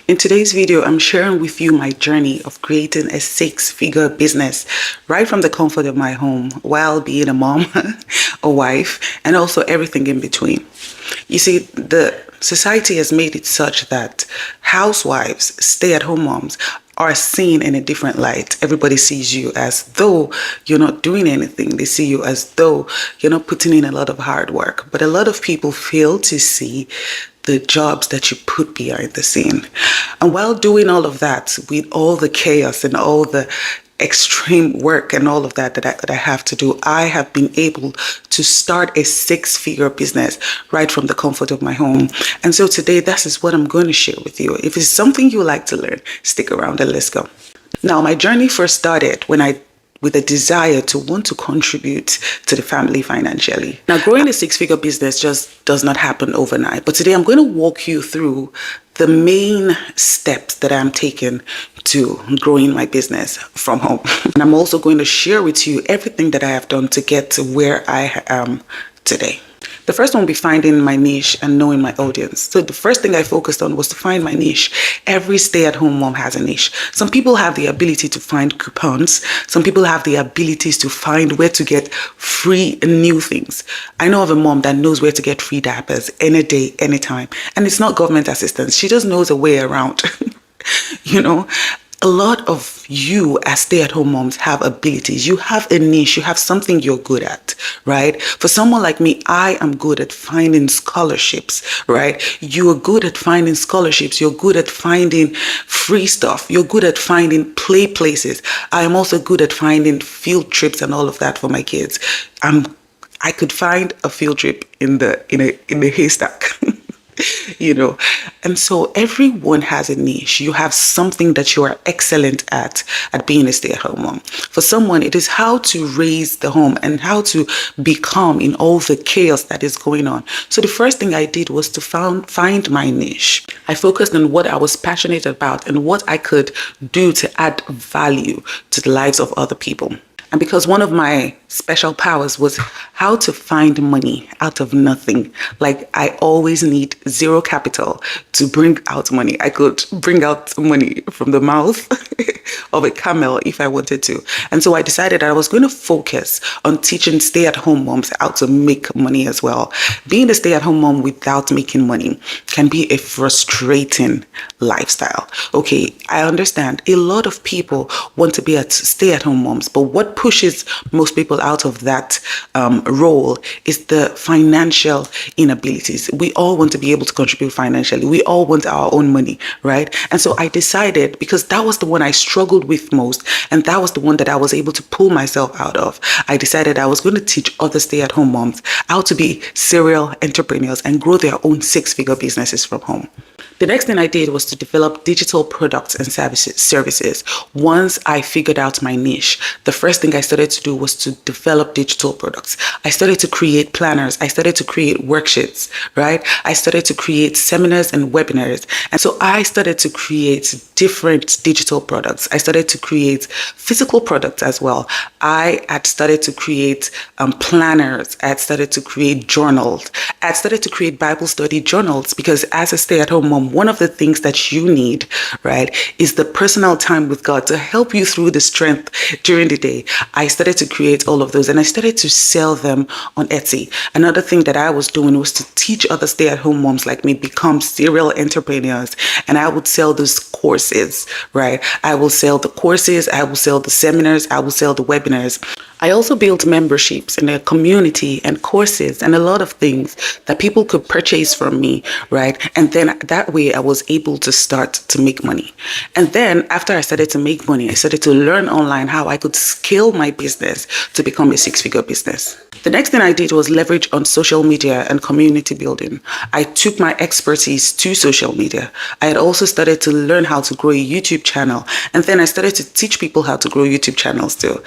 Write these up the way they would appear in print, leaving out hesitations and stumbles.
In today's video, I'm sharing with you my journey of creating a six-figure business right from the comfort of my home while being a mom, a wife, and also everything in between. You see, the society has made it such that housewives, stay-at-home moms, are seen in a different light. Everybody sees you as though you're not doing anything. They see you as though you're not putting in a lot of hard work. But a lot of people fail to see the jobs that you put behind the scene. And while doing all of that, with all the chaos and all the extreme work and all of that I have to do, I have been able to start a six-figure business right from the comfort of my home. And so today, that is what I'm going to share with you. If it's something you like to learn, stick around and let's go. Now, my journey first started with a desire to want to contribute to the family financially. Now, growing a six-figure business just does not happen overnight. But today I'm going to walk you through the main steps that I'm taking to growing my business from home. And I'm also going to share with you everything that I have done to get to where I am today. The first one will be finding my niche and knowing my audience. So the first thing I focused on was to find my niche. Every stay-at-home mom has a niche. Some people have the ability to find coupons. Some people have the abilities to find where to get free new things. I know of a mom that knows where to get free diapers any day, anytime. And it's not government assistance. She just knows a way around. A lot of you as stay-at-home moms have abilities. You have a niche. You have something you're good at, right? For someone like me, I am good at finding scholarships, right? You are good at finding scholarships. You're good at finding free stuff. You're good at finding play places. I am also good at finding field trips and all of that for my kids. I could find a field trip in a haystack. And so everyone has a niche. You have something that you are excellent at being a stay-at-home mom. For someone, it is how to raise the home and how to be calm in all the chaos that is going on. So the first thing I did was to find my niche. I focused on what I was passionate about and what I could do to add value to the lives of other people. And because one of my special powers was how to find money out of nothing. Like, I always need zero capital to bring out money. I could bring out money from the mouth of a camel if I wanted to. And so I decided I was going to focus on teaching stay-at-home moms how to make money as well. Being a stay-at-home mom without making money can be a frustrating lifestyle. Okay, I understand a lot of people want to be stay-at-home moms, but what pushes most people out of that role is the financial inabilities. We all want to be able to contribute financially. We all want our own money, right? And so I decided, because that was the one I struggled with most, and that was the one that I was able to pull myself out of, I decided I was going to teach other stay-at-home moms how to be serial entrepreneurs and grow their own six-figure businesses from home. The next thing I did was to develop digital products and services. Once I figured out my niche, the first thing I started to do was to develop digital products. I started to create planners. I started to create worksheets, right? I started to create seminars and webinars. And so I started to create different digital products. I started to create physical products as well. I had started to create planners. I had started to create journals. I had started to create Bible study journals, because as a stay-at-home mom, one of the things that you need, right, is the personal time with God to help you through the strength during the day. I started to create all of those, and I started to sell them on Etsy. Another thing that I was doing was to teach other stay-at-home moms like me become serial entrepreneurs, and I would sell those courses, right? I will sell the courses, I will sell the seminars, I will sell the webinars. I also built memberships in a community and courses and a lot of things that people could purchase from me, right? And then that way I was able to start to make money. And then after I started to make money, I started to learn online how I could scale my business to become a six-figure business. The next thing I did was leverage on social media and community building. I took my expertise to social media. I had also started to learn how to grow a YouTube channel. And then I started to teach people how to grow YouTube channels too.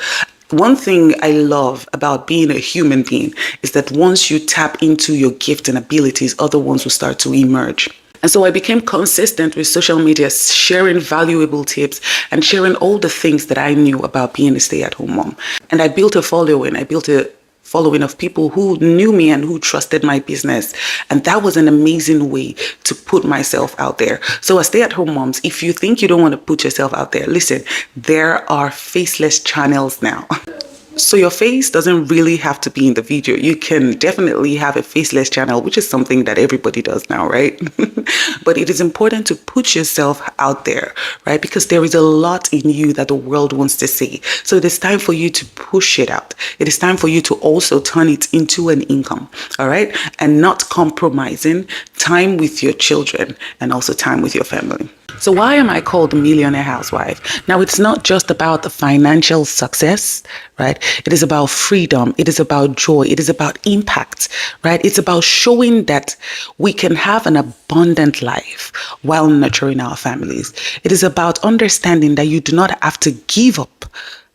One thing I love about being a human being is that once you tap into your gift and abilities, other ones will start to emerge. And so I became consistent with social media, sharing valuable tips and sharing all the things that I knew about being a stay-at-home mom. And I built a following. I built a following of people who knew me and who trusted my business. And that was an amazing way to put myself out there. So as stay-at-home moms, if you think you don't want to put yourself out there, listen, there are faceless channels now. So your face doesn't really have to be in the video. You can definitely have a faceless channel, which is something that everybody does now, right? But it is important to put yourself out there, right? Because there is a lot in you that the world wants to see. So it is time for you to push it out. It is time for you to also turn it into an income, all right? And not compromising time with your children and also time with your family. So why am I called the millionaire housewife? Now, it's not just about the financial success, right? It is about freedom. It is about joy. It is about impact, right? It's about showing that we can have an abundant life while nurturing our families. It is about understanding that you do not have to give up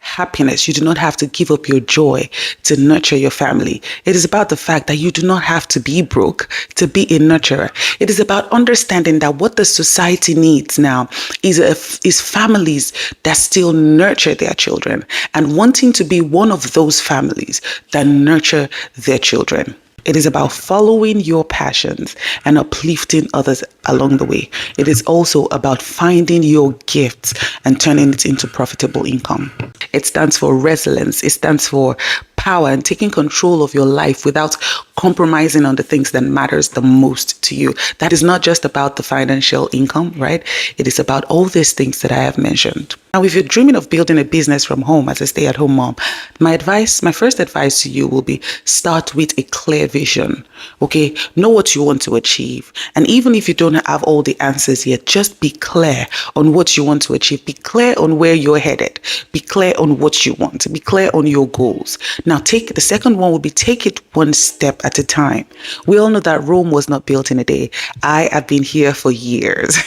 happiness. You do not have to give up your joy to nurture your family. It is about the fact that you do not have to be broke to be a nurturer. It is about understanding that what the society needs now is families that still nurture their children and wanting to be one of those families that nurture their children. It is about following your passions and uplifting others along the way. It is also about finding your gifts and turning it into profitable income. It stands for resilience. It stands for power and taking control of your life without compromising on the things that matters the most to you. That is not just about the financial income, right? It is about all these things that I have mentioned. Now, if you're dreaming of building a business from home as a stay-at-home mom, my first advice to you will be start with a clear vision, okay? Know what you want to achieve. And even if you don't have all the answers yet, just be clear on what you want to achieve. Be clear on where you're headed. Be clear on what you want. Be clear on your goals. Now, the second one will be take it one step at a time. We all know that Rome was not built in a day. I have been here for years.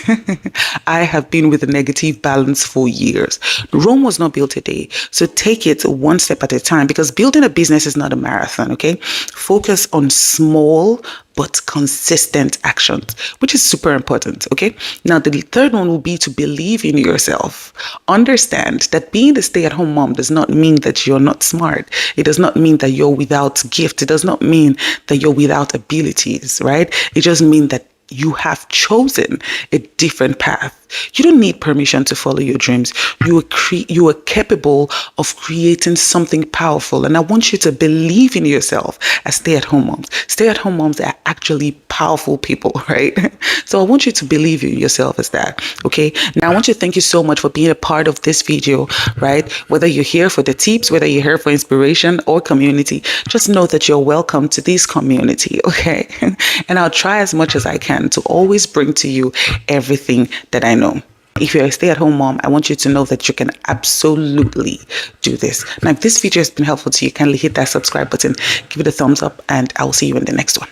I have been with a negative balance for years. Rome was not built a day. So take it one step at a time, because building a business is not a marathon, okay? Focus on small but consistent actions, which is super important, okay? Now, the third one will be to believe in yourself. Understand that being a stay-at-home mom does not mean that you're not smart. It does not mean that you're without gift. It does not mean that you're without abilities, right? It just means that you have chosen a different path. You don't need permission to follow your dreams. You are capable of creating something powerful. And I want you to believe in yourself as stay-at-home moms. Stay-at-home moms are actually powerful people, right? So I want you to believe in yourself as that, okay? Now, I want you to thank you so much for being a part of this video, right? Whether you're here for the tips, whether you're here for inspiration or community, just know that you're welcome to this community, okay? And I'll try as much as I can to always bring to you everything that I know. If you're a stay-at-home mom, I want you to know that you can absolutely do this. Now, if this video has been helpful to you, kindly hit that subscribe button, give it a thumbs up, and I will see you in the next one.